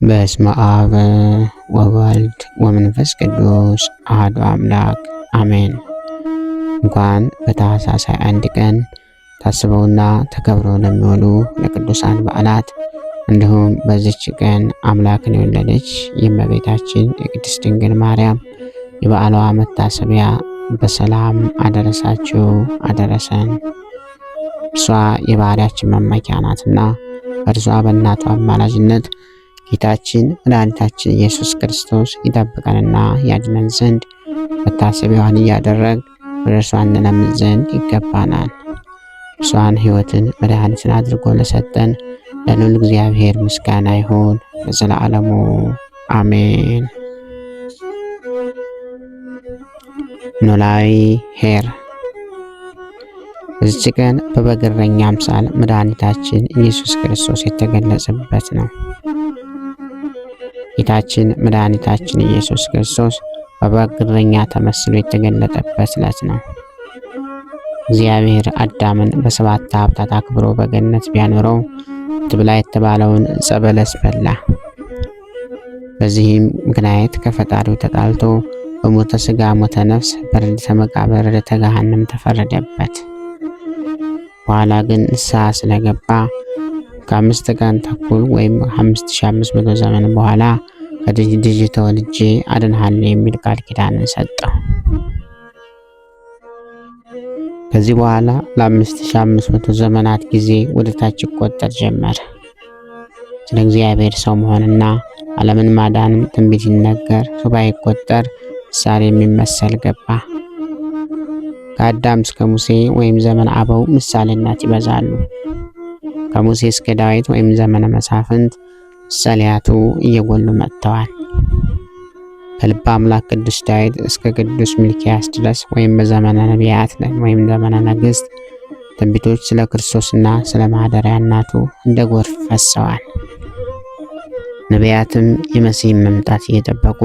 በስመ አብ ወወልድ ወመንፈስ ቅዱስ አሐዱ አምላክ አሜን። እንኳን በታኅሳስ 21 ቀን ታስበውና ተከብረው ለሚውሉ ለቅዱሳን በዓላት እንዲሁም በዚች ቀን አምላክን የወለደች የእመቤታችን የቅድስት ድንግል ማርያም የበዓሏ መታሰቢያ በሰላም አደረሳችሁ አደረሰን። እርሷ የባህሪያችን መመኪያ ናትና እርሷ በእናቷ አማላጅነት ጌታችን መድኃኒታችን ኢየሱስ ክርስቶስ ይጠብቀንና ያድነን ዘንድ መታሰቢያዋን እያደረግ ወደ እርሷ እንለምን ዘንድ ይገባናል። እርሷን ሕይወትን መድኃኒትን አድርጎ ለሰጠን ለልዑል እግዚአብሔር ምስጋና ይሁን ለዘላለሙ አሜን። ኖላዊ ኄር። በዚች ቀን በበግ እረኛ አምሳል መድኃኒታችን ኢየሱስ ክርስቶስ የተገለጸበት ነው። ጌታችን መድኃኒታችን ኢየሱስ ክርስቶስ በበግ እረኛ ተመስሎ የተገለጠበት ዕለት ነው። እግዚአብሔር አዳምን በሰባት ሀብታት አክብሮ በገነት ቢያኖረው ትብላ የተባለውን ዕፀ በለስ በላ። በዚህም ምክንያት ከፈጣሪው ተጣልቶ በሞተ ሥጋ ሞተ ነፍስ በርድእተ መቃብር ርድእተ ገሃነም ተፈረደበት። በኋላ ግን ንስሐ ስለገባ ከ5 ቀን ተኩል ወይም 5500 ዘመን በኋላ ከልጅ ተወልጄ አድንሃለሁ የሚል ቃል ኪዳንን ሰጠው። ከዚህ በኋላ ለ5500 ዘመናት ጊዜ ወደ ታች ይቆጠር ጀመረ። ስለ እግዚአብሔር ሰው መሆንና ዓለምን ማዳንም ትንቢት ይነገር፣ ሱባዔ ይቆጠር፣ ምሳሌ የሚመሰል ገባ። ከአዳም እስከ ሙሴ ወይም ዘመነ አበው ምሳሌነት ይበዛሉ። ከሙሴ እስከ ዳዊት ወይም ዘመነ መሳፍንት ምሳሌያቱ እየጎሉ መጥተዋል። ከልበ አምላክ ቅዱስ ዳዊት እስከ ቅዱስ ሚልክያስ ድረስ ወይም በዘመነ ነቢያት ወይም ዘመነ ነገሥት ትንቢቶች ስለ ክርስቶስና ስለ ማደሪያ እናቱ እንደ ጎርፍ ፈሰዋል። ነቢያትም የመሲህን መምጣት እየጠበቁ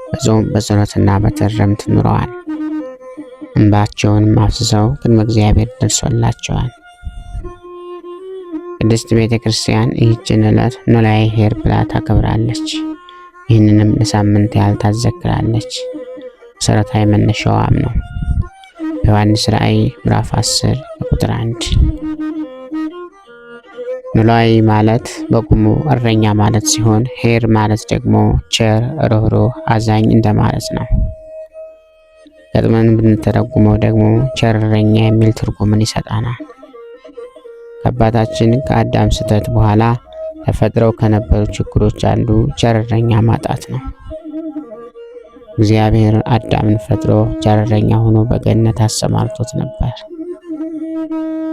በጾም በጸሎትና በትሕርምት ኑረዋል። እንባቸውንም አፍስሰው ቅድመ እግዚአብሔር ደርሶላቸዋል። ቅድስት ቤተ ክርስቲያን ይህችን ዕለት ኖላዊ ኄር ብላ ታከብራለች። ይህንንም ለሳምንት ያህል ታዘክራለች። መሠረታዊ መነሻዋም ነው በዮሐንስ ራእይ ምዕራፍ 10 ቁጥር 1። ኖላዊ ማለት በቁሙ እረኛ ማለት ሲሆን ኄር ማለት ደግሞ ቸር፣ ርኅሩህ፣ አዛኝ እንደማለት ነው። ገጥመን ብንተረጉመው ደግሞ ቸር እረኛ የሚል ትርጉምን ይሰጣናል። ከአባታችን ከአዳም ስህተት በኋላ ተፈጥረው ከነበሩ ችግሮች አንዱ ቸር እረኛ ማጣት ነው። እግዚአብሔር አዳምን ፈጥሮ ቸር እረኛ ሆኖ በገነት አሰማርቶት ነበር።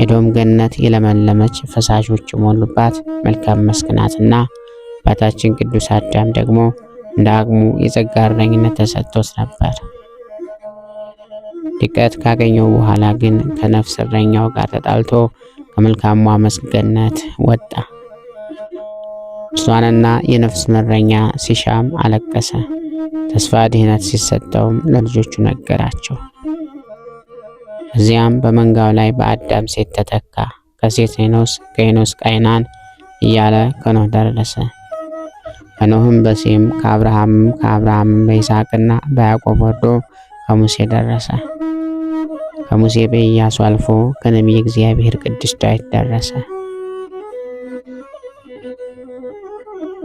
ኤዶም ገነት የለመለመች ፈሳሾች የሞሉባት መልካም መስክ ናትና አባታችን ቅዱስ አዳም ደግሞ እንደ አቅሙ የጸጋ እረኝነት ተሰጥቶት ነበር። ድቀት ካገኘው በኋላ ግን ከነፍስ እረኛው ጋር ተጣልቶ ከመልካሟ መስክ ገነት ወጣ። እርሷንና የነፍስ እረኛ ሲሻም አለቀሰ። ተስፋ ድህነት ሲሰጠውም ለልጆቹ ነገራቸው። እዚያም በመንጋው ላይ በአዳም ሴት ተተካ። ከሴት ሄኖስ፣ ከሄኖስ ቃይናን እያለ ከኖህ ደረሰ። ከኖህም በሴም፣ ከአብርሃምም በይስሐቅና በያዕቆብ ወርዶ ከሙሴ ደረሰ። ከሙሴ በኢያሱ አልፎ ከነቢየ እግዚአብሔር ቅዱስ ዳዊት ደረሰ።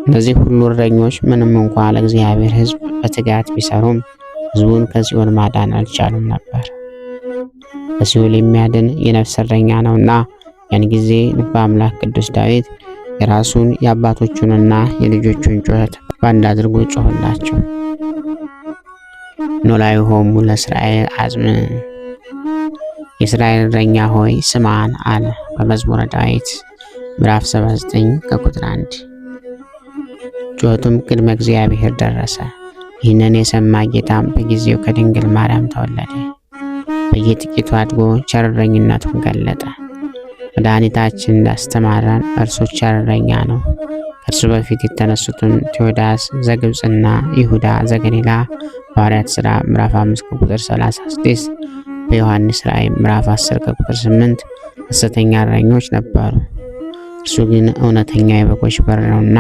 እነዚህ ሁሉ እረኞች ምንም እንኳ ለእግዚአብሔር ሕዝብ በትጋት ቢሰሩም ሕዝቡን ከሲኦል ማዳን አልቻሉም ነበር። ከሲኦል የሚያድን የነፍስ እረኛ ነውና ያን ጊዜ ልበ አምላክ ቅዱስ ዳዊት የራሱን የአባቶቹንና የልጆቹን ጩኸት በአንድ አድርጎ ጮኸላቸው። ኖላዊ ሆሙ ለእስራኤል አጽም፣ የእስራኤል እረኛ ሆይ ስማን አለ በመዝሙረ ዳዊት ምዕራፍ 79 ከቁጥር 1። ጩኸቱም ቅድመ እግዚአብሔር ደረሰ። ይህንን የሰማ ጌታም በጊዜው ከድንግል ማርያም ተወለደ። በየጥቂቱ አድጎ ቸር እረኝነቱን ገለጠ። መድኃኒታችን እንዳስተማረን እርሱ ቸር እረኛ ነው። ከእርሱ በፊት የተነሱትን ቴዎዳስ ዘግብፅና ይሁዳ ዘገሊላ ሐዋርያት ሥራ ምዕራፍ 5 ከቁጥር 36፣ በዮሐንስ ራእይ ምዕራፍ 10 ከቁጥር 8 ሐሰተኛ እረኞች ነበሩ። እርሱ ግን እውነተኛ የበጎች በር ነውና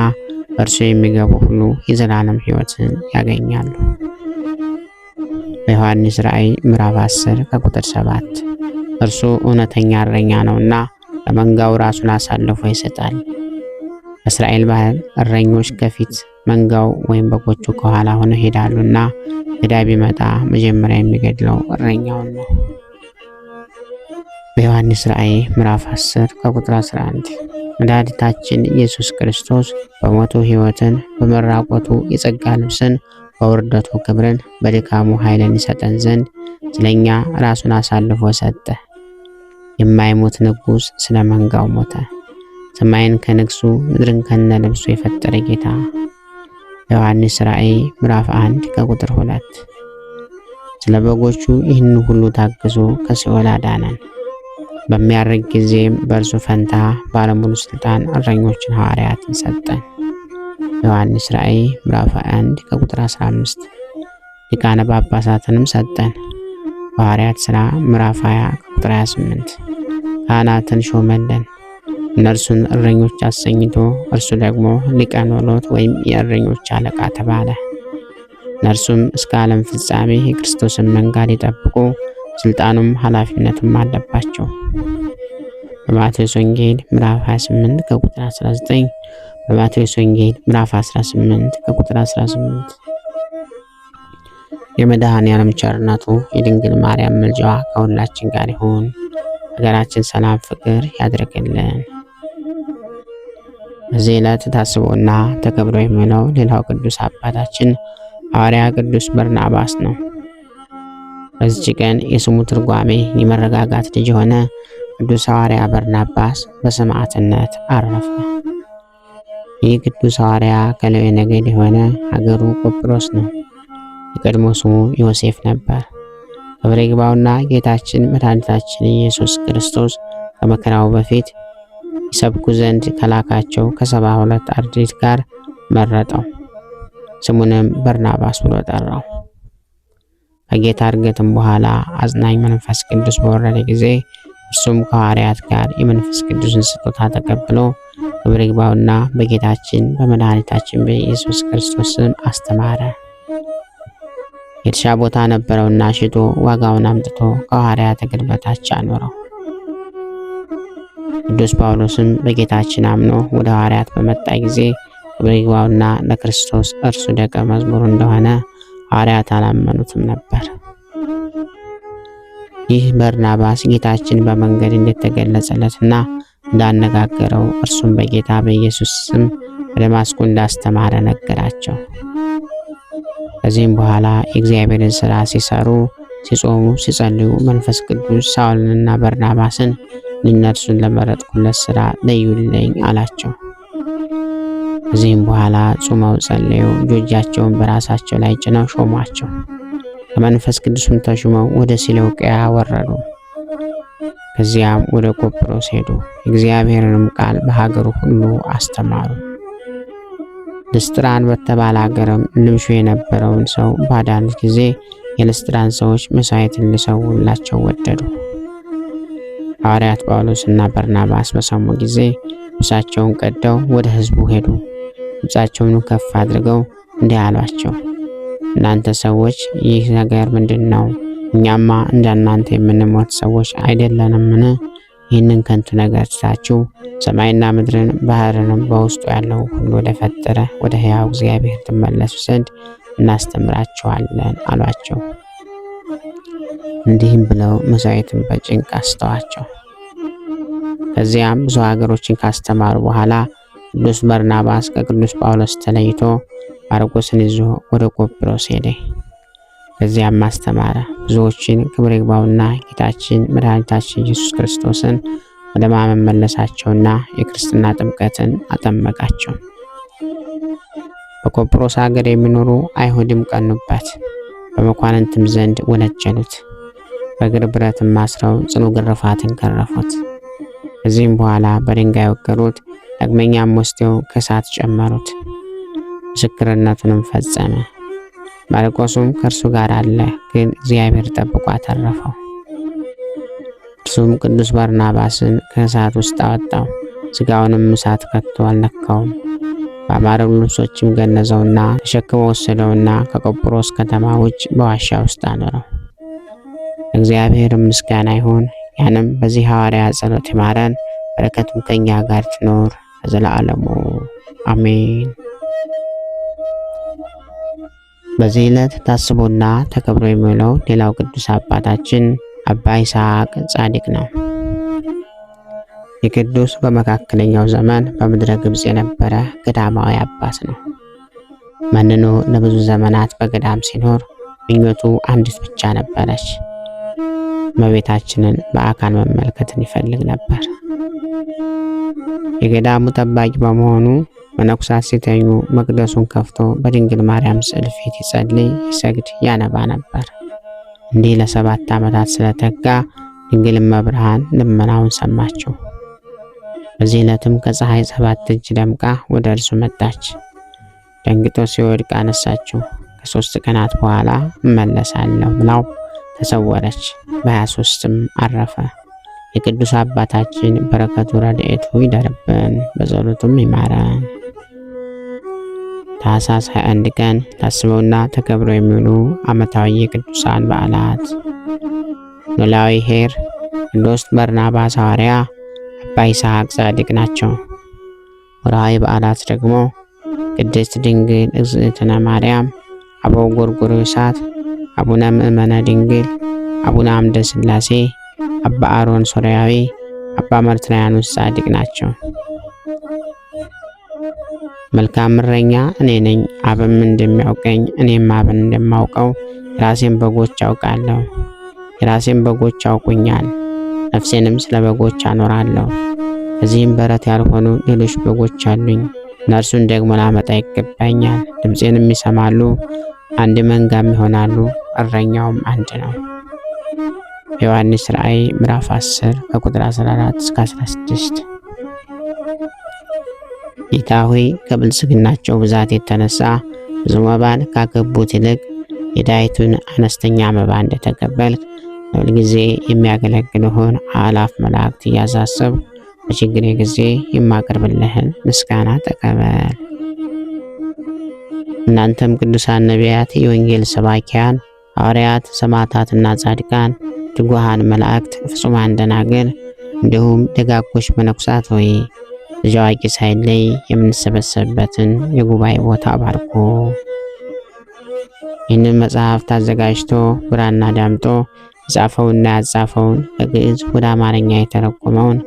በእርሱ የሚገቡ ሁሉ የዘላለም ሕይወትን ያገኛሉ። በዮሐንስ ራእይ ምዕራፍ 10 ከቁጥር 7 እርሱ እውነተኛ እረኛ ነውና ለመንጋው ራሱን አሳልፎ ይሰጣል። በእስራኤል ባህል እረኞች ከፊት መንጋው ወይም በጎቹ ከኋላ ሆነው ይሄዳሉና ገዳይ ቢመጣ መጀመሪያ የሚገድለው እረኛውን ነው። በዮሐንስ ራእይ ምዕራፍ 10 ከቁጥር 11 መድኃኒታችን ኢየሱስ ክርስቶስ በሞቱ ሕይወትን፣ በመራቆቱ የጸጋ ልብስን፣ በውርደቱ ክብርን፣ በድካሙ ኃይልን ይሰጠን ዘንድ ስለኛ ራሱን አሳልፎ ሰጠ። የማይሞት ንጉሥ ስለ መንጋው ሞተ። ሰማይን ከንግሱ ምድርን ከነ ልብሱ የፈጠረ ጌታ። በዮሐንስ ራእይ ምዕራፍ 1 ከቁጥር 2 ስለ በጎቹ ይህን ሁሉ ታግሶ ከሲኦል አዳነን። በሚያርግ ጊዜም በእርሱ ፈንታ ባለሙሉ ስልጣን እረኞችን ሐዋርያትን ሰጠን። ዮሐንስ ራእይ ምዕራፍ 1 ከቁጥር 15 ሊቃነ ጳጳሳትንም ሰጠን። ሐዋርያት ሥራ ምዕራፍ 20 ከቁጥር 28 ካህናትን ሾመልን። እነርሱን እረኞች አሰኝቶ እርሱ ደግሞ ሊቀ ኖሎት ወይም የእረኞች አለቃ ተባለ። እነርሱም እስከ ዓለም ፍጻሜ የክርስቶስን መንጋ ሊጠብቁ ስልጣኑም ኃላፊነቱም አለባቸው። በማቴዎስ ወንጌል ምዕራፍ 28 ከቁጥር 19 በማቴዎስ ወንጌል ምዕራፍ 18 ከቁጥር 18 የመድኃኔዓለም ቸርነቱ የድንግል ማርያም ምልጃዋ ከሁላችን ጋር ይሁን። ሀገራችን ሰላም፣ ፍቅር ያድርግልን። በዚህ ዕለት ታስቦና ተከብሮ የሚውለው ሌላው ቅዱስ አባታችን ሐዋርያ ቅዱስ በርናባስ ነው። በዚች ቀን የስሙ ትርጓሜ የመረጋጋት ልጅ የሆነ ቅዱስ ሐዋርያ በርናባስ በሰማዕትነት አረፈ። ይህ ቅዱስ ሐዋርያ ከሌዊ ነገድ የሆነ ሀገሩ ቆጵሮስ ነው። የቀድሞ ስሙ ዮሴፍ ነበር። ክብር ይግባውና ጌታችን መድኃኒታችን ኢየሱስ ክርስቶስ ከመከራው በፊት ይሰብኩ ዘንድ ከላካቸው ከ72 አርድእት ጋር መረጠው። ስሙንም በርናባስ ብሎ ጠራው። ከጌታ እርገትም በኋላ አጽናኝ መንፈስ ቅዱስ በወረደ ጊዜ እርሱም ከሐዋርያት ጋር የመንፈስ ቅዱስን ስጦታ ተቀብሎ ክብር ይግባውና በጌታችን በመድኃኒታችን በኢየሱስ ክርስቶስ ስም አስተማረ። የእርሻ ቦታ ነበረውና ሽጦ ዋጋውን አምጥቶ ከሐዋርያት እግር በታች አኖረው። ቅዱስ ጳውሎስም በጌታችን አምኖ ወደ ሐዋርያት በመጣ ጊዜ ክብር ይግባውና ለክርስቶስ እርሱ ደቀ መዝሙር እንደሆነ ሐዋርያት አላመኑትም ነበር። ይህ በርናባስ ጌታችን በመንገድ እንደተገለጸለትና እንዳነጋገረው እርሱም በጌታ በኢየሱስ ስም በደማስቆ እንዳስተማረ ነገራቸው። ከዚህም በኋላ የእግዚአብሔርን ሥራ ሲሰሩ፣ ሲጾሙ፣ ሲጸልዩ መንፈስ ቅዱስ ሳውልንና በርናባስን እነርሱን ለመረጥኩለት ሥራ ለዩልኝ አላቸው። ከዚህም በኋላ ጾመው ጸልየው እጆቻቸውን በራሳቸው ላይ ጭነው ሾሟቸው። ከመንፈስ ቅዱስም ተሹመው ወደ ሲሎቅያ ወረዱ። ከዚያም ወደ ቆጵሮስ ሄዱ። የእግዚአብሔርንም ቃል በሀገሩ ሁሉ አስተማሩ። ልስጥራን በተባለ ሀገርም ልምሾ የነበረውን ሰው ባዳኑት ጊዜ የልስጥራን ሰዎች መሥዋዕትን ሊሰውላቸው ወደዱ። ሐዋርያት ጳውሎስና በርናባስ በሰሙ ጊዜ ልብሳቸውን ቀደው ወደ ሕዝቡ ሄዱ። ድምፃቸውን ከፍ አድርገው እንዲህ አሏቸው፣ እናንተ ሰዎች ይህ ነገር ምንድን ነው? እኛማ እንደናንተ የምንሞት ሰዎች አይደለንምን? ይህንን ከንቱ ነገር ትታችሁ ሰማይና ምድርን ባህርንም በውስጡ ያለው ሁሉ ወደ ፈጠረ ወደ ሕያው እግዚአብሔር ትመለሱ ዘንድ እናስተምራችኋለን አሏቸው። እንዲህም ብለው መሥዋዕትን በጭንቅ አስተዋቸው። ከዚያም ብዙ ሀገሮችን ካስተማሩ በኋላ ቅዱስ በርናባስ ከቅዱስ ጳውሎስ ተለይቶ ማርቆስን ይዞ ወደ ቆጵሮስ ሄደ። ከዚያም አስተማረ። ብዙዎችን ክብር ይግባውና ጌታችን መድኃኒታችን ኢየሱስ ክርስቶስን ወደ ማመን መለሳቸውና የክርስትና ጥምቀትን አጠመቃቸው። በቆጵሮስ ሀገር የሚኖሩ አይሁድም ቀኑበት፣ በመኳንንትም ዘንድ ወነጀሉት። በእግር ብረትም አስረው ጽኑ ግርፋትን ገረፉት። ከዚህም በኋላ በድንጋይ ወገሩት። ዳግመኛም ወስደው ከእሳት ጨመሩት። ምስክርነቱንም ፈጸመ። ማርቆስም ከእርሱ ጋር አለ፣ ግን እግዚአብሔር ጠብቆ አተረፈው። እርሱም ቅዱስ በርናባስን ከእሳት ውስጥ አወጣው። ሥጋውንም እሳት ከቶ አልነካውም። በአማረው ልብሶችም ገነዘውና ተሸክሞ ወሰደውና ከቆጵሮስ ከተማ ውጭ በዋሻ ውስጥ አኖረው። እግዚአብሔር ምስጋና ይሁን። ያንም በዚህ ሐዋርያ ጸሎት ይማረን፣ በረከቱም ከኛ ጋር ትኖር ለዘላለሙ አሜን። በዚህ ዕለት ታስቦና ተከብሮ የሚውለው ሌላው ቅዱስ አባታችን አባ ይስሐቅ ጻድቅ ነው። የቅዱስ በመካከለኛው ዘመን በምድረ ግብጽ የነበረ ገዳማዊ አባት ነው። መንኖ ለብዙ ዘመናት በገዳም ሲኖር ምኞቱ አንዲት ብቻ ነበረች። እመቤታችንን በአካል መመልከትን ይፈልግ ነበር። የገዳሙ ጠባቂ በመሆኑ መነኩሳት ሲተኙ መቅደሱን ከፍቶ በድንግል ማርያም ስዕል ፊት ይጸልይ፣ ይሰግድ፣ ያነባ ነበር። እንዲህ ለ7 ዓመታት ስለተጋ ድንግል እመብርሃን ልመናውን ሰማችው። በዚህ ዕለትም ከፀሐይ 7 እጅ ደምቃ ወደ እርሱ መጣች። ደንግጦ ሲወድቅ አነሳችው። ከ3 ቀናት በኋላ እመለሳለሁ ብላው ተሰወረች። በ23ም አረፈ። የቅዱስ አባታችን በረከቱ ረድኤቱ ይደርብን፣ በጸሎቱም ይማረን። ታኅሳስ 21 ቀን ታስበውና ተከብረው የሚውሉ ዓመታዊ የቅዱሳን በዓላት ኖላዊ ኄር፣ ቅዱስ በርናባስ ሐዋርያ፣ አባ ይስሐቅ ጻድቅ ናቸው። ወርኃዊ በዓላት ደግሞ ቅድስት ድንግል እግዝእትነ ማርያም፣ አበው ጎርጎርዮሳት፣ አቡነ ምእመነ ድንግል፣ አቡነ አምደ ሥላሴ፣ አባ አሮን ሶርያዊ፣ አባ መርትርያኖስ ጻድቅ ናቸው። መልካም እረኛ እኔ ነኝ፣ አብም እንደሚያውቀኝ እኔም አብን እንደማውቀው የራሴን በጎች አውቃለሁ። የራሴን በጎች ያውቁኛል፣ ነፍሴንም ስለ በጎች አኖራለሁ። ከዚህም በረት ያልሆኑ ሌሎች በጎች አሉኝ፣ እነርሱን ደግሞ ላመጣ ይገባኛል። ድምፄንም ይሰማሉ፣ አንድ መንጋም ይሆናሉ፣ እረኛውም አንድ ነው። ዮሐንስ ራእይ ምዕራፍ 10 ከቁጥር 14 እስከ 16። ጌታ ሆይ ከብልጽግናቸው ብዛት የተነሳ ብዙ መባን ካገቡት ይልቅ የዳይቱን አነስተኛ መባ እንደተቀበልክ ለሁል ጊዜ የሚያገለግልህን አእላፍ መላእክት እያሳሰብ በችግሬ ጊዜ የማቀርብልህን ምስጋና ተቀበል። እናንተም ቅዱሳን ነቢያት፣ የወንጌል ሰባኪያን ሐዋርያት፣ ሰማዕታትና ጻድቃን፣ ትጉሃን መላእክት፣ ፍጹማን ደናግል እንዲሁም ደጋጎች መነኩሳት ሆይ ልጅ አዋቂ ሳይለይ የምንሰበሰብበትን የጉባኤ ቦታ ባርኮ ይህንን መጽሐፍት አዘጋጅቶ ብራና ዳምጦ የጻፈውና ያጻፈውን ከግዕዝ ወደ አማርኛ የተረጎመውን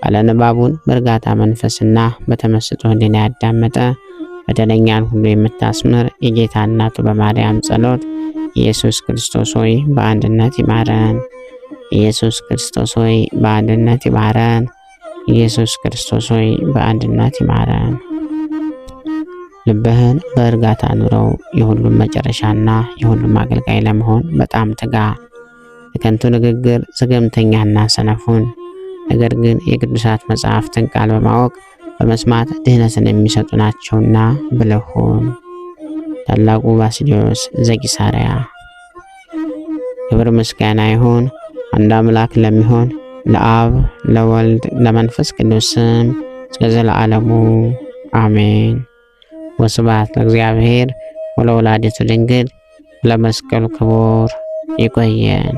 ባለንባቡን በእርጋታ መንፈስና በተመስጦ ሕሊና ያዳመጠ በደለኛን ሁሉ የምታስምር የጌታ እናቱ በማርያም ጸሎት ኢየሱስ ክርስቶስ ሆይ በአንድነት ይማረን። ኢየሱስ ክርስቶስ ሆይ በአንድነት ይማረን። ኢየሱስ ክርስቶስ ሆይ በአንድነት ይማረን። ልብህን በእርጋታ ኑረው። የሁሉም መጨረሻና የሁሉም አገልጋይ ለመሆን በጣም ትጋ። የከንቱ ንግግር ዘገምተኛና ሰነፉን ነገር ግን የቅዱሳት መጽሐፍትን ቃል በማወቅ በመስማት ድህነትን የሚሰጡ ናቸውና ብልህ ሁን። ታላቁ ባስልዮስ ዘቂሳርያ። ክብር ምስጋና ይሁን አንድ አምላክ ለሚሆን ለአብ ለወልድ ለመንፈስ ቅዱስ ስም እስከ ዘለዓለሙ አሜን። ወስብሐት ለእግዚአብሔር ወለወላዲቱ ድንግል ለመስቀሉ ክቡር። ይቆየን።